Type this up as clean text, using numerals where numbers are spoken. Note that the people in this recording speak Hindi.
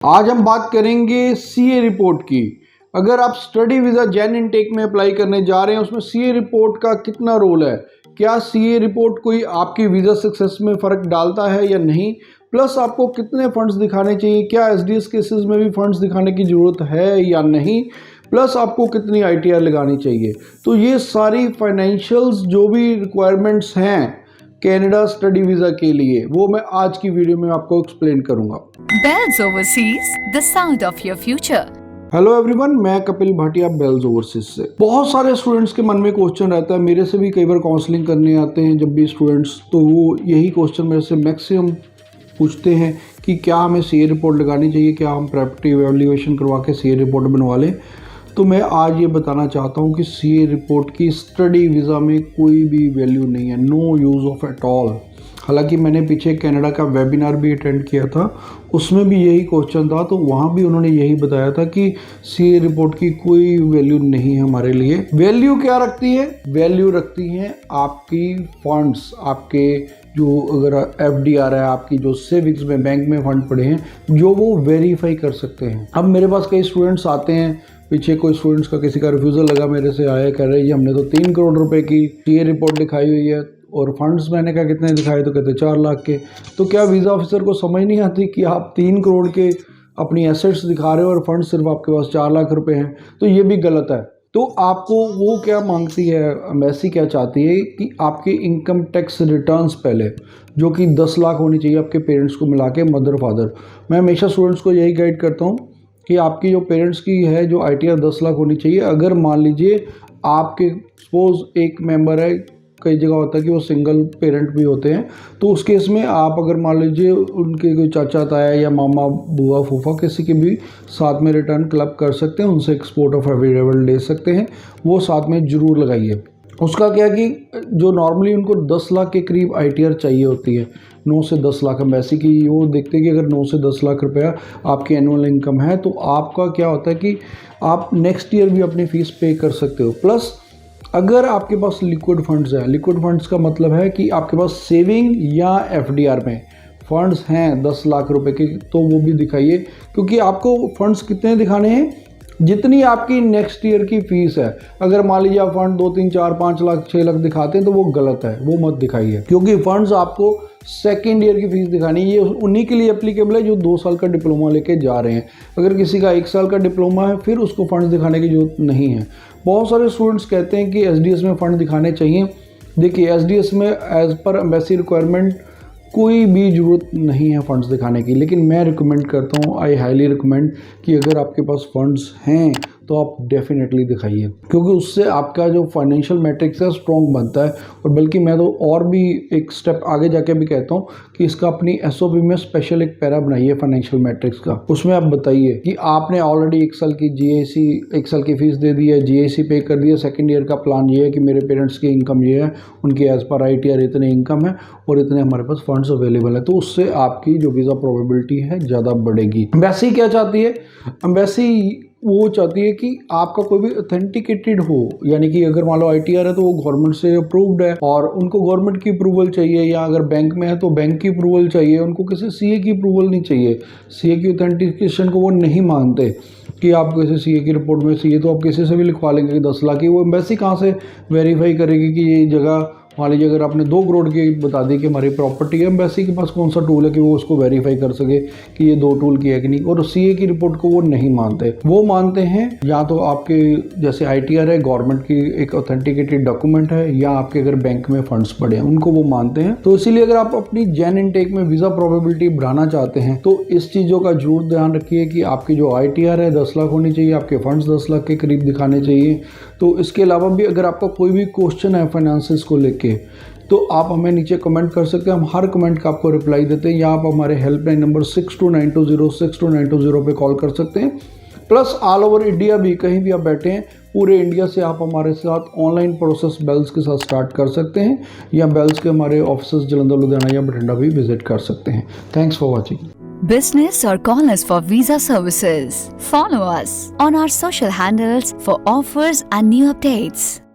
आज हम बात करेंगे सीए रिपोर्ट की। अगर आप स्टडी वीज़ा जैन इनटेक में अप्लाई करने जा रहे हैं, उसमें सीए रिपोर्ट का कितना रोल है, क्या सीए रिपोर्ट कोई आपकी वीज़ा सक्सेस में फ़र्क डालता है या नहीं, प्लस आपको कितने फंड्स दिखाने चाहिए, क्या एसडीएस केसेस में भी फंड्स दिखाने की ज़रूरत है या नहीं, प्लस आपको कितनी आईटीआर लगानी चाहिए। तो ये सारी फाइनेंशियल्स जो भी रिक्वायरमेंट्स हैं कनाडा स्टडी वीज़ा के लिए, वो मैं आज की वीडियो में आपको एक्सप्लेन करूंगा। Bells Overseas, the sound of your future. Hello everyone, मैं कपिल भाटिया बेल्स ओवरसीज से। बहुत सारे स्टूडेंट्स के मन में क्वेश्चन रहता है, मेरे से भी कई बार काउंसलिंग करने आते हैं जब भी स्टूडेंट्स, तो वो यही क्वेश्चन मेरे से मैक्सिमम पूछते हैं कि क्या हमें सीए रिपोर्ट लगानी चाहिए, क्या हम प्रेपरेटिव एवल्यूएशन करवा के सीए रिपोर्ट बनवा लें। तो मैं आज ये बताना चाहता हूँ कि सीए रिपोर्ट की स्टडी वीज़ा में कोई भी वैल्यू नहीं है, no use of at all. हालांकि मैंने पीछे कनाडा का वेबिनार भी अटेंड किया था, उसमें भी यही क्वेश्चन था, तो वहाँ भी उन्होंने यही बताया था कि सीए रिपोर्ट की कोई वैल्यू नहीं है हमारे लिए। वैल्यू क्या रखती है? वैल्यू रखती है आपकी फंड्स, आपके जो अगर एफडीआर है, आपकी जो सेविंग्स में बैंक में फंड पड़े हैं, जो वो वेरीफाई कर सकते हैं। अब मेरे पास कई स्टूडेंट्स आते हैं, पीछे कोई स्टूडेंट्स का किसी का रिफ्यूज़ल लगा, मेरे से आया, कह रहे हैं हमने तो 3 करोड़ रुपए की सीए रिपोर्ट दिखाई हुई है और फंड्स मैंने कहा कितने दिखाए, तो कहते 4 लाख के। तो क्या वीज़ा ऑफिसर को समझ नहीं आती कि आप 3 करोड़ के अपनी एसेट्स दिखा रहे हो और फंड सिर्फ आपके पास 4 लाख रुपए हैं? तो ये भी गलत है। तो आपको वो क्या मांगती है, एम्बेसी क्या चाहती है कि आपके इनकम टैक्स रिटर्न्स पहले, जो कि 10 लाख होनी चाहिए आपके पेरेंट्स को मिला के, मदर फादर। मैं हमेशा स्टूडेंट्स को यही गाइड करता हूँ कि आपकी जो पेरेंट्स की है जो आईटीआर 10 लाख होनी चाहिए। अगर मान लीजिए आपके सपोज एक मेंबर है, कई जगह होता है कि वो सिंगल पेरेंट भी होते हैं, तो उस केस में आप अगर मान लीजिए उनके कोई चाचा ताया या मामा बुआ फूफा किसी के भी साथ में रिटर्न क्लब कर सकते हैं, उनसे एक्सपोर्ट ऑफ एफिडेविट ले सकते हैं, वो साथ में ज़रूर लगाइए। उसका क्या है कि जो नॉर्मली उनको 10 लाख के करीब आईटीआर चाहिए होती है, 9 से 10 लाख एम्बेसी की, वो देखते हैं कि अगर 9 से 10 लाख रुपया आपकी एनुअल इनकम है, तो आपका क्या होता है कि आप नेक्स्ट ईयर भी अपनी फ़ीस पे कर सकते हो। प्लस अगर आपके पास लिक्विड फंड्स हैं, लिक्विड फंड्स का मतलब है कि आपके पास सेविंग या एफडीआर में फंड्स हैं 10 लाख रुपए के, तो वो भी दिखाइए, क्योंकि आपको फंड्स कितने दिखाने हैं, जितनी आपकी नेक्स्ट ईयर की फ़ीस है। अगर मान लीजिए आप फंड 2, 3, 4, 5 लाख 6 लाख दिखाते हैं तो वो गलत है, वो मत दिखाइए, क्योंकि फंड्स आपको सेकेंड ईयर की फ़ीस दिखानी है। ये उन्हीं के लिए एप्लीकेबल है जो 2 साल का डिप्लोमा लेके जा रहे हैं। अगर किसी का 1 साल का डिप्लोमा है, फिर उसको फंड्स दिखाने की जरूरत नहीं है। बहुत सारे स्टूडेंट्स कहते हैं कि एसडीएस में फ़ंड दिखाने चाहिए। देखिए, एसडीएस में एज़ पर एम्बेसी रिक्वायरमेंट कोई भी ज़रूरत नहीं है फंड्स दिखाने की, लेकिन मैं रिकमेंड करता हूँ, आई हाईली रिकमेंड कि अगर आपके पास फंड्स हैं तो आप डेफिनेटली दिखाइए, क्योंकि उससे आपका जो फाइनेंशियल मैट्रिक्स है स्ट्रॉन्ग बनता है। और बल्कि मैं तो और भी एक स्टेप आगे जाके भी कहता हूँ कि इसका अपनी एसओपी में स्पेशल एक पैरा बनाइए फाइनेंशियल मैट्रिक्स का। उसमें आप बताइए कि आपने ऑलरेडी 1 साल की जीआईसी, 1 साल की फ़ीस दे दी है, जीआईसी पे कर दिया, सेकेंड ईयर का प्लान ये है कि मेरे पेरेंट्स की इनकम ये है, उनकी एज़ पर आईटीआर इतने इनकम है और इतने हमारे पास फंड्स अवेलेबल है। तो उससे आपकी जो वीज़ा प्रोबेबिलिटी है ज़्यादा बढ़ेगी। एम्बेसी क्या चाहती है? एम्बेसी वो चाहती है कि आपका कोई भी ऑथेंटिकेटेड हो, यानी कि अगर मान लो आईटीआर है तो वो गवर्नमेंट से अप्रूव्ड है और उनको गवर्नमेंट की अप्रूवल चाहिए, या अगर बैंक में है तो बैंक की अप्रूवल चाहिए, उनको किसी सीए की अप्रूवल नहीं चाहिए। सीए की ऑथेंटिकेशन को वो नहीं मानते कि आप किसी सीए की रिपोर्ट में, सीए तो आप किसी से भी लिखवा लेंगे कि 10 लाख की, वो एम्बेसी कहाँ से वेरीफाई करेगी कि ये जगह, मान लीजिए अगर आपने 2 करोड़ की बता दी कि हमारी प्रॉपर्टी है, एम्बेसी के पास कौन सा टूल है कि वो उसको वेरीफाई कर सके कि ये 2 टूल की है कि नहीं। और सीए की रिपोर्ट को वो नहीं मानते। वो मानते हैं या तो आपके जैसे आईटीआर है, गवर्नमेंट की एक ऑथेंटिकेटेड डॉक्यूमेंट है, या आपके अगर बैंक में फंड्स पड़े हैं, उनको वो मानते हैं। तो इसीलिए अगर आप अपनी जैन इनटेक में वीज़ा प्रोबेबिलिटी बढ़ाना चाहते हैं तो इस चीज़ों का जरूर ध्यान रखिए कि आपकी जो आईटीआर है 10 लाख होनी चाहिए, आपके फंड्स 10 लाख के करीब दिखाने चाहिए। तो इसके अलावा भी अगर आपका कोई भी क्वेश्चन है फाइनेंसेस को लेके, तो आप हमें नीचे कमेंट कर सकते हैं, हम हर कमेंट का आपको रिप्लाई देते हैं, या आप हमारे हेल्पलाइन नंबर 6292062920 पे कॉल कर सकते हैं। प्लस ऑल ओवर इंडिया भी, कहीं भी आप बैठे हैं, पूरे इंडिया से आप हमारे साथ ऑनलाइन प्रोसेस बेल्स के साथ स्टार्ट कर सकते हैं, या बेल्स के हमारे ऑफिस जलंधर, लुधियाना या बठिंडा भी विजिट कर सकते हैं। Thanks for watching. Business or call us for visa services. Follow us on our social handles for offers and new updates.